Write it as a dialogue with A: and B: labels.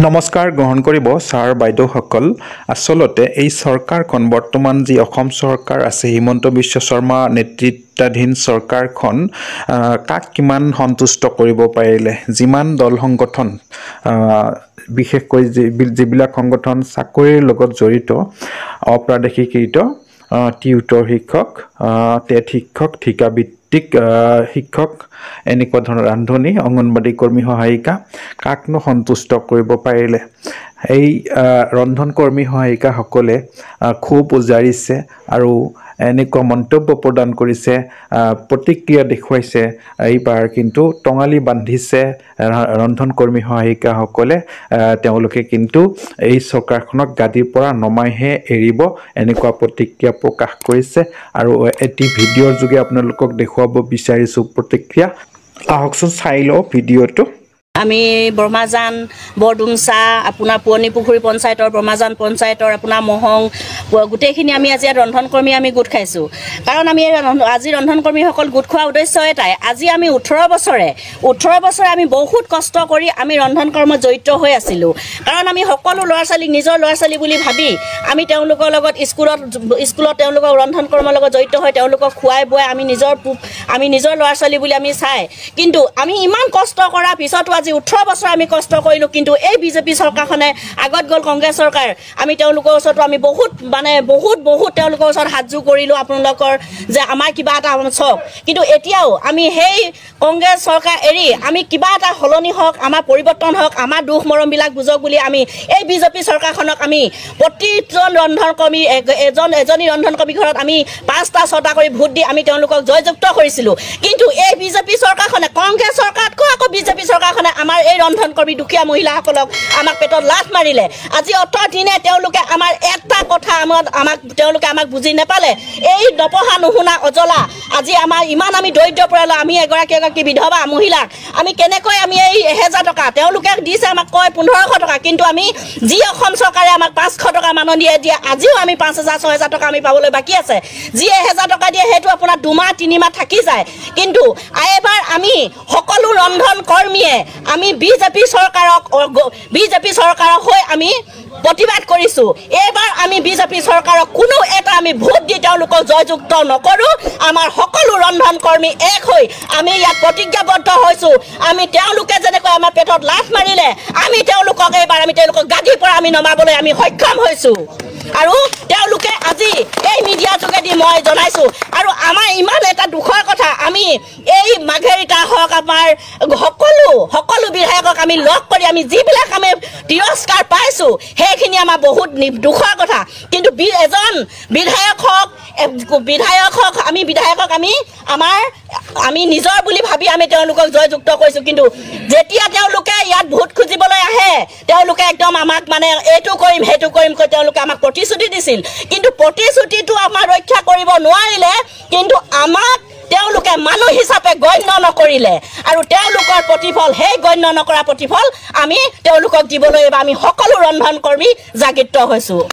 A: নমস্কাৰ গ্ৰহণ কৰিব ছাৰ বাইদেউসকল আসলতে এই চৰকাৰখন বৰ্তমান যি অসম চৰকাৰ আছে হিমন্ত বিশ্ব শৰ্মা নেতৃত্বাধীন চৰকাৰখন কাক কিমান সন্তুষ্ট কৰিব পাৰিলে যিমান দল সংগঠন বিশেষকৈ যিবিলাক সংগঠন চাকৰিৰ লগত জড়িত অপ্ৰাদেশিকৃত টিউটৰ শিক্ষক টেট শিক্ষক ঠিকাভিত্তিক শিক্ষক এনেকুৱা ধৰণৰ ৰান্ধনী অংগনবাড়ী কৰ্মী সহায়িকা কাকনো সন্তুষ্ট কৰিব পাৰিলে এই ৰন্ধন কৰ্মী সহায়িকাসকলে খুব উজাৰিছে আৰু এনেকুৱা মন্তব্য প্ৰদান কৰিছে প্ৰতিক্ৰিয়া দেখুৱাইছে এইবাৰ কিন্তু টঙালি বান্ধিছে ৰন্ধন কৰ্মী সহায়িকাসকলে তেওঁলোকে কিন্তু এই চৰকাৰখনক গাদীৰ পৰা নমাইহে এৰিব এনেকুৱা প্ৰতিক্ৰিয়া প্ৰকাশ কৰিছে আৰু এটি ভিডিঅ'ৰ যোগে আপোনালোকক দেখুৱাব বিচাৰিছো প্ৰতিক্ৰিয়া আহকচোন চাই লও ভিডিঅ'টো
B: আমি ব্ৰহ্মাজান বৰডুমচা আপোনাৰ পুৰণিপুখুৰী পঞ্চায়তৰ ব্ৰহ্মাজান পঞ্চায়তৰ আপোনাৰ মহং গোটেইখিনি আমি আজি ৰন্ধন কৰ্মী আমি গোট খাইছোঁ কাৰণ আমি আজি ৰন্ধন কৰ্মীসকল গোট খোৱা উদ্দেশ্য এটাই আজি আমি 18 বছৰে আমি বহুত কষ্ট কৰি আমি ৰন্ধন কৰ্মত জড়িত হৈ আছিলোঁ কাৰণ আমি সকলো ল'ৰা ছোৱালীক নিজৰ ল'ৰা ছোৱালী বুলি ভাবি আমি তেওঁলোকৰ লগত স্কুলত তেওঁলোকক ৰন্ধন কৰ্মৰ লগত জড়িত হৈ তেওঁলোকক খুৱাই বুৱাই আমি নিজৰ ল'ৰা ছোৱালী বুলি আমি চাই কিন্তু আমি ইমান কষ্ট কৰাৰ পিছতো আজি 18 বছৰ আমি কষ্ট কৰিলোঁ কিন্তু এই বিজেপি চৰকাৰখনে আগত গ'ল কংগ্ৰেছ চৰকাৰ আমি তেওঁলোকৰ ওচৰত আমি বহুত তেওঁলোকৰ ওচৰত হাতজোৰ কৰিলোঁ আপোনালোকৰ যে আমাৰ কিবা এটা চক কিন্তু এতিয়াও আমি সেই কংগ্ৰেছ চৰকাৰ এৰি আমি কিবা এটা হলনি হওক আমাৰ পৰিৱৰ্তন হওক আমাৰ দুখ মৰমবিলাক বুজক বুলি আমি এই বিজেপি চৰকাৰখনক আমি প্ৰতিজন ৰন্ধন কৰ্মী এজনী ৰন্ধন কৰ্মী ঘৰত আমি 5টা 6টা কৰি ভোট দি আমি তেওঁলোকক জয়যুক্ত কৰিছিলোঁ কিন্তু এই বিজেপি চৰকাৰখনে কংগ্ৰেছ চৰকাৰতকৈ আকৌ বিজেপি চৰকাৰখনে আমাৰ এই ৰন্ধন কৰ্মী দুখীয়া মহিলাসকলক আমাক পেটত লাথ মাৰিলে আজি 18 দিনে তেওঁলোকে আমাৰ এটা কথা তেওঁলোকে আমাক বুজি নাপালে এই নপঢ়া নুশুনা অজলা আজি আমাৰ ইমান আমি দৰিদ্ৰ পৰিয়ালৰ আমি এগৰাকী বিধৱা মহিলাক আমি কেনেকৈ আমি এই 1000 টকা তেওঁলোকে দিছে আমাক কয় 1500 টকা কিন্তু আমি যি অসম চৰকাৰে আমাক 500 টকা মাননিয়ে দিয়ে আজিও আমি 5000 6000 টকা আমি পাবলৈ বাকী আছে যি 1000 টকা দিয়ে সেইটো আপোনাৰ 2 মাহ 3 মাহ থাকি যায় কিন্তু এবাৰ আমি সকলো ৰন্ধন কৰ্মীয়ে আমি বিজেপি চৰকাৰক হৈ আমি প্ৰতিবাদ কৰিছোঁ এবাৰ আমি বিজেপি চৰকাৰক কোনো এটা আমি ভোট দি তেওঁলোকক জয়যুক্ত নকৰোঁ আমাৰ সকলো ৰন্ধন কৰ্মী এক হৈ আমি ইয়াত প্ৰতিজ্ঞাবদ্ধ হৈছোঁ আমি তেওঁলোকে যেনেকৈ আমাৰ পেটত লাথ মাৰিলে আমি তেওঁলোকক এবাৰ আমি তেওঁলোকক গাদীৰ পৰা আমি নমাবলৈ আমি সক্ষম হৈছোঁ আৰু তেওঁলোকে আজি এই মিডিয়া যোগেদি মই জনাইছোঁ আৰু আমাৰ ইমান এটা দুখৰ কথা আমি এই মাঘেৰিটা হওক আমাৰ সকলো বিধায়কক আমি লগ কৰি আমি যিবিলাক আমি তিৰস্কাৰ পাইছোঁ সেইখিনি আমাৰ বহুত দুখৰ কথা কিন্তু এজন বিধায়কক আমি নিজৰ বুলি ভাবি আমি তেওঁলোকক জয়যুক্ত কৰিছোঁ কিন্তু যেতিয়া তেওঁলোকে ইয়াত ভোট খুজিবলৈ আহে তেওঁলোকে একদম আমাক মানে এইটো কৰিম সেইটো কৰিম কৈ তেওঁলোকে আমাক প্ৰতিশ্ৰুতি দিছিল কিন্তু প্ৰতিশ্ৰুতিটো আমাৰ ৰক্ষা কৰিব নোৱাৰিলে কিন্তু আমাক তেওঁলোকে মানুহ হিচাপে গণ্য নকৰিলে আৰু তেওঁলোকৰ প্ৰতিফল সেই গণ্য নকৰা প্ৰতিফল আমি তেওঁলোকক দিবলৈ আমি সকলো ৰন্ধন কৰ্মী জাগৃত হৈছোঁ।